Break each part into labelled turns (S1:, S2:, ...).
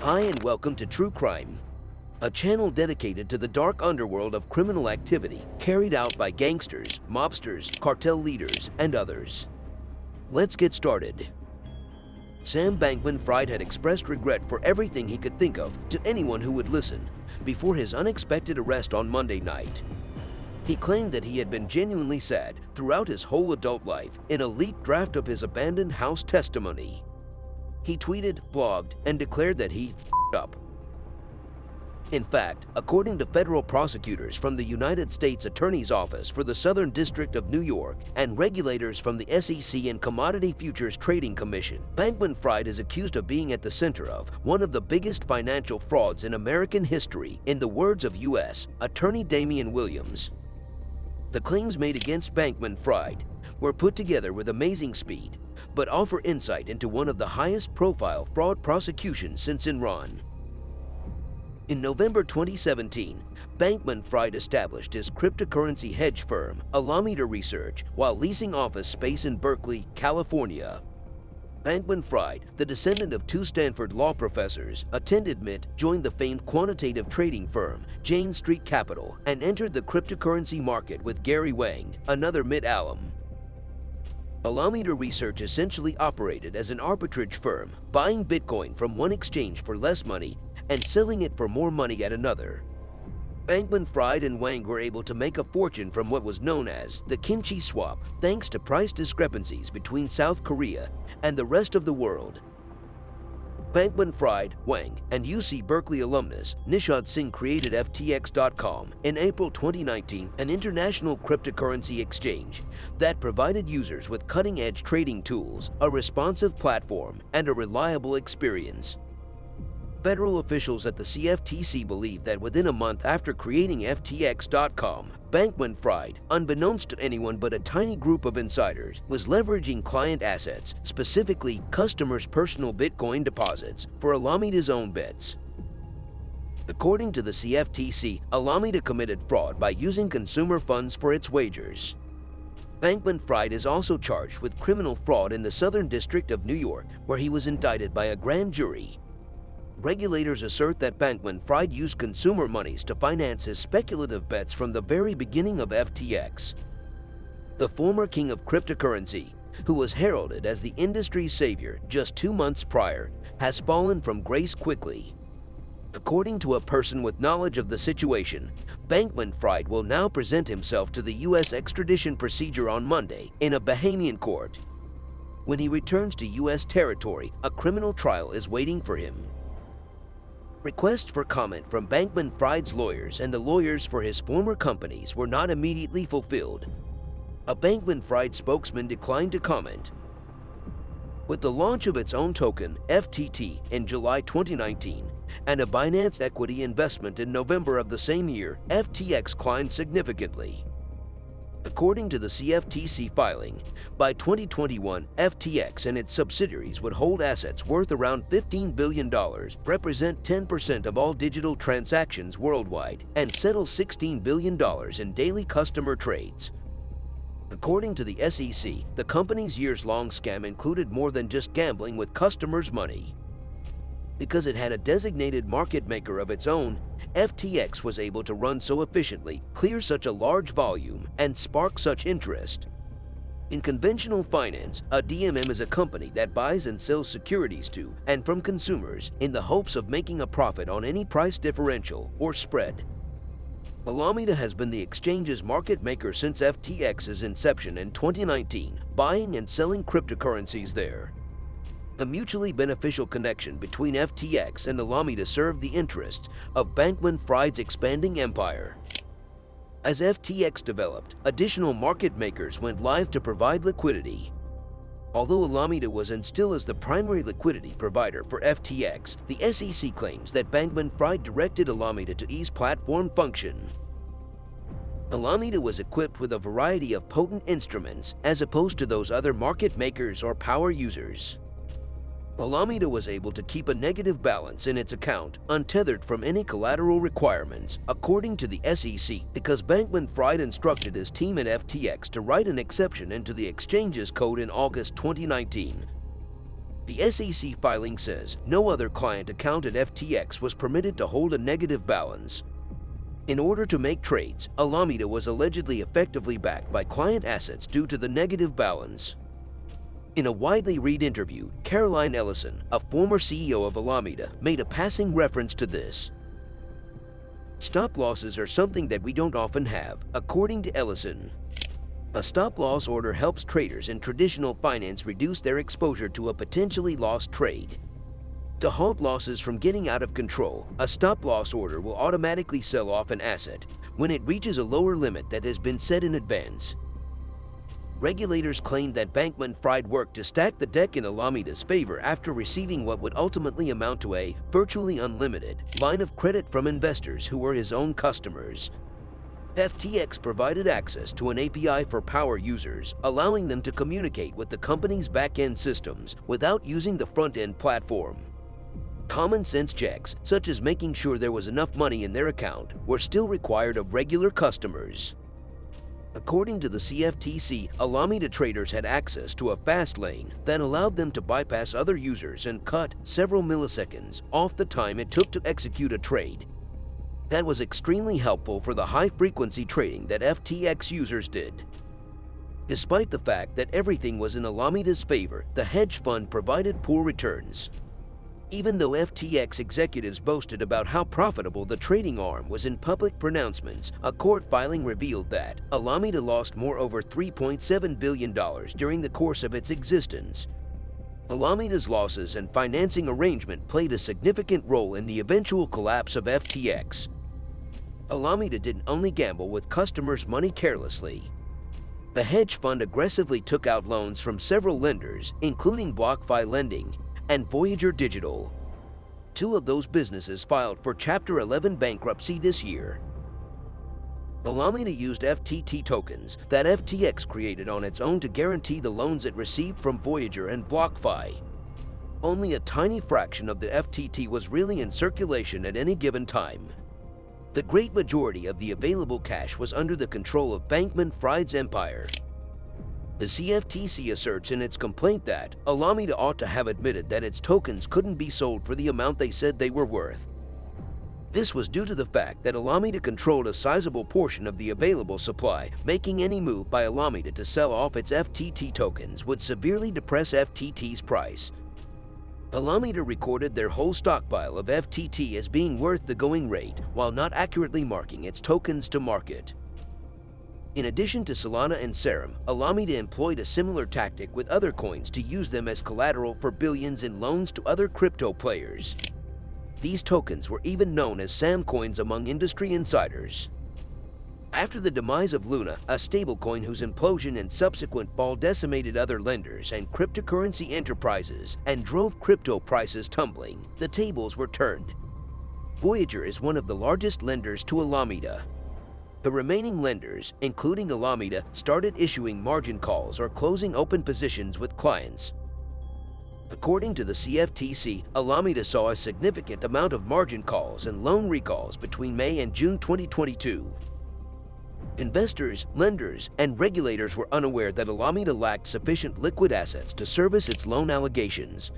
S1: Hi and welcome to True Crime, a channel dedicated to the dark underworld of criminal activity carried out by gangsters, mobsters, cartel leaders, and others. Let's get started. Sam Bankman-Fried had expressed regret for everything he could think of to anyone who would listen before his unexpected arrest on Monday night. He claimed that he had been genuinely sad throughout his whole adult life in a leaked draft of his abandoned house testimony. He tweeted, blogged, and declared that he f***ed up. In fact, according to federal prosecutors from the United States Attorney's Office for the Southern District of New York and regulators from the SEC and Commodity Futures Trading Commission, Bankman-Fried is accused of being at the center of one of the biggest financial frauds in American history, in the words of U.S. Attorney Damian Williams. The claims made against Bankman-Fried were put together with amazing speed, but offer insight into one of the highest-profile fraud prosecutions since Enron. In November 2017, Bankman-Fried established his cryptocurrency hedge firm, Alameda Research, while leasing office space in Berkeley, California. Bankman-Fried, the descendant of two Stanford law professors, attended MIT, joined the famed quantitative trading firm, Jane Street Capital, and entered the cryptocurrency market with Gary Wang, another MIT alum. Alameda Research essentially operated as an arbitrage firm, buying Bitcoin from one exchange for less money and selling it for more money at another. Bankman-Fried and Wang were able to make a fortune from what was known as the kimchi swap, thanks to price discrepancies between South Korea and the rest of the world. Bankman-Fried, Wang, and UC Berkeley alumnus Nishad Singh created FTx.com in April 2019, an international cryptocurrency exchange that provided users with cutting-edge trading tools, a responsive platform, and a reliable experience. Federal officials at the CFTC believe that within a month after creating FTx.com, Bankman-Fried, unbeknownst to anyone but a tiny group of insiders, was leveraging client assets, specifically customers' personal Bitcoin deposits, for Alameda's own bets. According to the CFTC, Alameda committed fraud by using consumer funds for its wagers. Bankman-Fried is also charged with criminal fraud in the Southern District of New York, where he was indicted by a grand jury. Regulators assert that Bankman-Fried used consumer monies to finance his speculative bets from the very beginning of FTX. The former king of cryptocurrency, who was heralded as the industry's savior just 2 months prior, has fallen from grace quickly. According to a person with knowledge of the situation, Bankman-Fried will now present himself to the U.S. extradition procedure on Monday in a Bahamian court. When he returns to U.S. territory, a criminal trial is waiting for him. Requests for comment from Bankman-Fried's lawyers and the lawyers for his former companies were not immediately fulfilled. A Bankman-Fried spokesman declined to comment. With the launch of its own token, FTT, in July 2019, and a Binance equity investment in November of the same year, FTX climbed significantly. According to the CFTC filing, by 2021, FTX and its subsidiaries would hold assets worth around $15 billion, represent 10% of all digital transactions worldwide, and settle $16 billion in daily customer trades. According to the SEC, the company's years-long scam included more than just gambling with customers' money. Because it had a designated market maker of its own, FTX was able to run so efficiently, clear such a large volume, and spark such interest. In conventional finance, a DMM is a company that buys and sells securities to and from consumers in the hopes of making a profit on any price differential or spread. Alameda has been the exchange's market maker since FTX's inception in 2019, buying and selling cryptocurrencies there. The mutually beneficial connection between FTX and Alameda served the interests of Bankman-Fried's expanding empire. As FTX developed, additional market makers went live to provide liquidity. Although Alameda was and still is the primary liquidity provider for FTX, the SEC claims that Bankman-Fried directed Alameda to ease platform function. Alameda was equipped with a variety of potent instruments as opposed to those other market makers or power users. Alameda was able to keep a negative balance in its account, untethered from any collateral requirements, according to the SEC, because Bankman-Fried instructed his team at FTX to write an exception into the exchange's code in August 2019. The SEC filing says no other client account at FTX was permitted to hold a negative balance. In order to make trades, Alameda was allegedly effectively backed by client assets due to the negative balance. In a widely read interview, Caroline Ellison, a former CEO of Alameda, made a passing reference to this. Stop losses are something that we don't often have, according to Ellison. A stop-loss order helps traders in traditional finance reduce their exposure to a potentially lost trade. To halt losses from getting out of control, a stop-loss order will automatically sell off an asset when it reaches a lower limit that has been set in advance. Regulators claimed that Bankman-Fried worked to stack the deck in Alameda's favor after receiving what would ultimately amount to a virtually unlimited line of credit from investors who were his own customers. FTX provided access to an API for power users, allowing them to communicate with the company's back-end systems without using the front-end platform. Common sense checks, such as making sure there was enough money in their account, were still required of regular customers. According to the CFTC, Alameda traders had access to a fast lane that allowed them to bypass other users and cut several milliseconds off the time it took to execute a trade. That was extremely helpful for the high-frequency trading that FTX users did. Despite the fact that everything was in Alameda's favor, the hedge fund provided poor returns. Even though FTX executives boasted about how profitable the trading arm was in public pronouncements, a court filing revealed that Alameda lost over $3.7 billion during the course of its existence. Alameda's losses and financing arrangement played a significant role in the eventual collapse of FTX. Alameda didn't only gamble with customers' money carelessly. The hedge fund aggressively took out loans from several lenders, including BlockFi Lending and Voyager Digital. Two of those businesses filed for Chapter 11 bankruptcy this year. Alameda used FTT tokens that FTX created on its own to guarantee the loans it received from Voyager and BlockFi. Only a tiny fraction of the FTT was really in circulation at any given time. The great majority of the available cash was under the control of Bankman-Fried's empire. The CFTC asserts in its complaint that Alameda ought to have admitted that its tokens couldn't be sold for the amount they said they were worth. This was due to the fact that Alameda controlled a sizable portion of the available supply, making any move by Alameda to sell off its FTT tokens would severely depress FTT's price. Alameda recorded their whole stockpile of FTT as being worth the going rate, while not accurately marking its tokens to market. In addition to Solana and Serum, Alameda employed a similar tactic with other coins to use them as collateral for billions in loans to other crypto players. These tokens were even known as Sam coins among industry insiders. After the demise of Luna, a stablecoin whose implosion and subsequent fall decimated other lenders and cryptocurrency enterprises and drove crypto prices tumbling, the tables were turned. Voyager is one of the largest lenders to Alameda. The remaining lenders, including Alameda, started issuing margin calls or closing open positions with clients. According to the CFTC, Alameda saw a significant amount of margin calls and loan recalls between May and June 2022. Investors, lenders, and regulators were unaware that Alameda lacked sufficient liquid assets to service its loan allegations.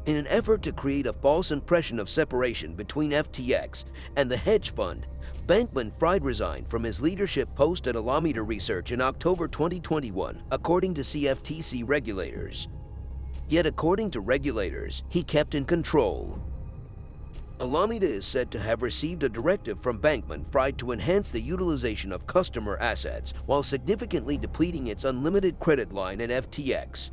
S1: In an effort to create a false impression of separation between FTX and the hedge fund, Bankman-Fried resigned from his leadership post at Alameda Research in October 2021, according to CFTC regulators. Yet according to regulators, he kept in control. Alameda is said to have received a directive from Bankman-Fried to enhance the utilization of customer assets while significantly depleting its unlimited credit line at FTX.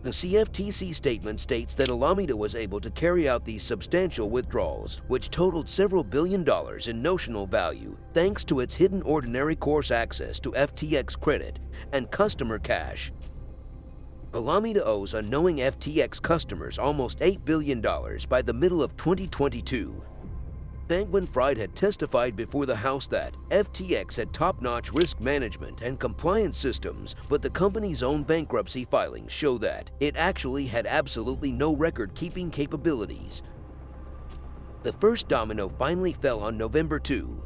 S1: The CFTC statement states that Alameda was able to carry out these substantial withdrawals, which totaled several $billion in notional value, thanks to its hidden ordinary course access to FTX credit and customer cash. Alameda owes unknowing FTX customers almost $8 billion by the middle of 2022. Bankman-Fried had testified before the House that FTX had top-notch risk management and compliance systems, but the company's own bankruptcy filings show that it actually had absolutely no record-keeping capabilities. The first domino finally fell on November 2.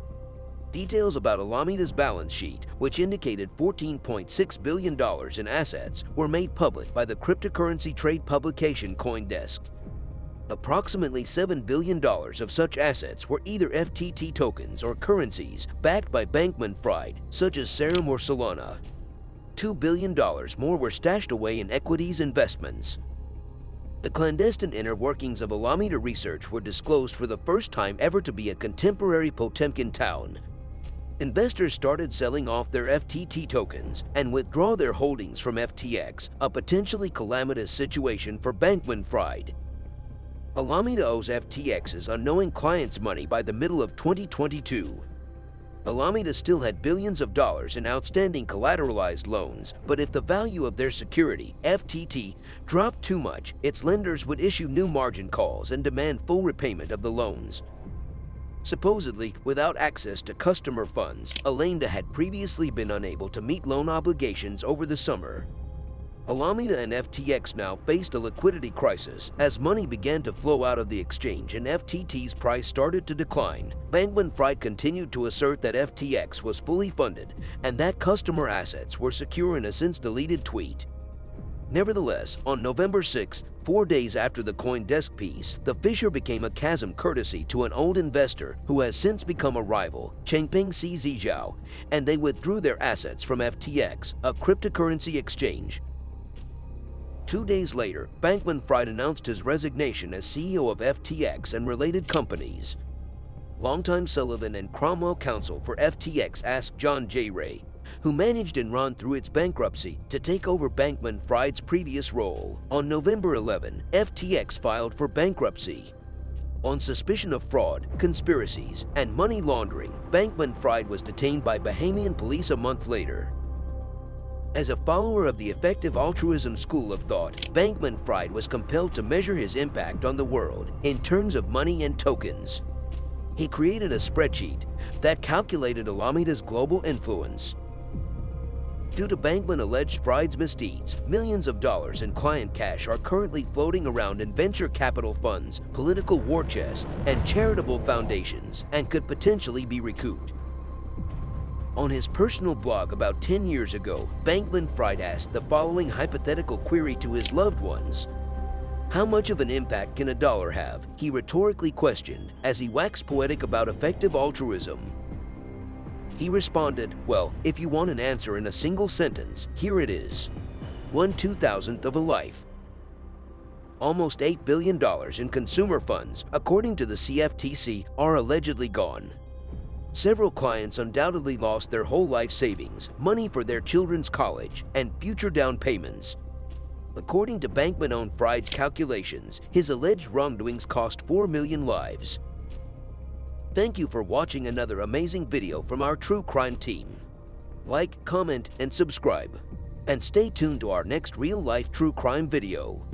S1: Details about Alamida's balance sheet, which indicated $14.6 billion in assets, were made public by the cryptocurrency trade publication CoinDesk. Approximately $7 billion of such assets were either FTT tokens or currencies backed by Bankman-Fried, such as Serum or Solana. $2 billion more were stashed away in equities investments. The clandestine inner workings of Alameda Research were disclosed for the first time ever to be a contemporary Potemkin town. Investors started selling off their FTT tokens and withdraw their holdings from FTX, a potentially calamitous situation for Bankman-Fried. Alameda owes FTX's unknowing clients money by the middle of 2022. Alameda still had billions of dollars in outstanding collateralized loans, but if the value of their security, FTT, dropped too much, its lenders would issue new margin calls and demand full repayment of the loans. Supposedly, without access to customer funds, Alameda had previously been unable to meet loan obligations over the summer. Alameda and FTX now faced a liquidity crisis as money began to flow out of the exchange and FTT's price started to decline. Bankman-Fried continued to assert that FTX was fully funded and that customer assets were secure in a since-deleted tweet. Nevertheless, on November 6, 4 days after the CoinDesk piece, the fissure became a chasm courtesy to an old investor who has since become a rival, Changpeng Zhao, and they withdrew their assets from FTX, a cryptocurrency exchange. 2 days later, Bankman-Fried announced his resignation as CEO of FTX and related companies. Longtime Sullivan and Cromwell counsel for FTX asked John J. Ray, who managed and ran through its bankruptcy, to take over Bankman-Fried's previous role. On November 11, FTX filed for bankruptcy. On suspicion of fraud, conspiracies, and money laundering, Bankman-Fried was detained by Bahamian police a month later. As a follower of the effective altruism school of thought, Bankman-Fried was compelled to measure his impact on the world in terms of money and tokens. He created a spreadsheet that calculated Alameda's global influence. Due to Bankman alleged Fried's misdeeds, millions of dollars in client cash are currently floating around in venture capital funds, political war chests, and charitable foundations, and could potentially be recouped. On his personal blog about 10 years ago, Bankman-Fried asked the following hypothetical query to his loved ones. How much of an impact can a dollar have? He rhetorically questioned as he waxed poetic about effective altruism. He responded, well, if you want an answer in a single sentence, here it is. 1/2000th of a life. Almost $8 billion in consumer funds, according to the CFTC, are allegedly gone. Several clients undoubtedly lost their whole life savings, money for their children's college, and future down payments. According to Bankman-owned Fried's calculations, his alleged wrongdoings cost 4 million lives. Thank you for watching another amazing video from our true crime team. Like, comment, and subscribe. And stay tuned to our next real-life true crime video.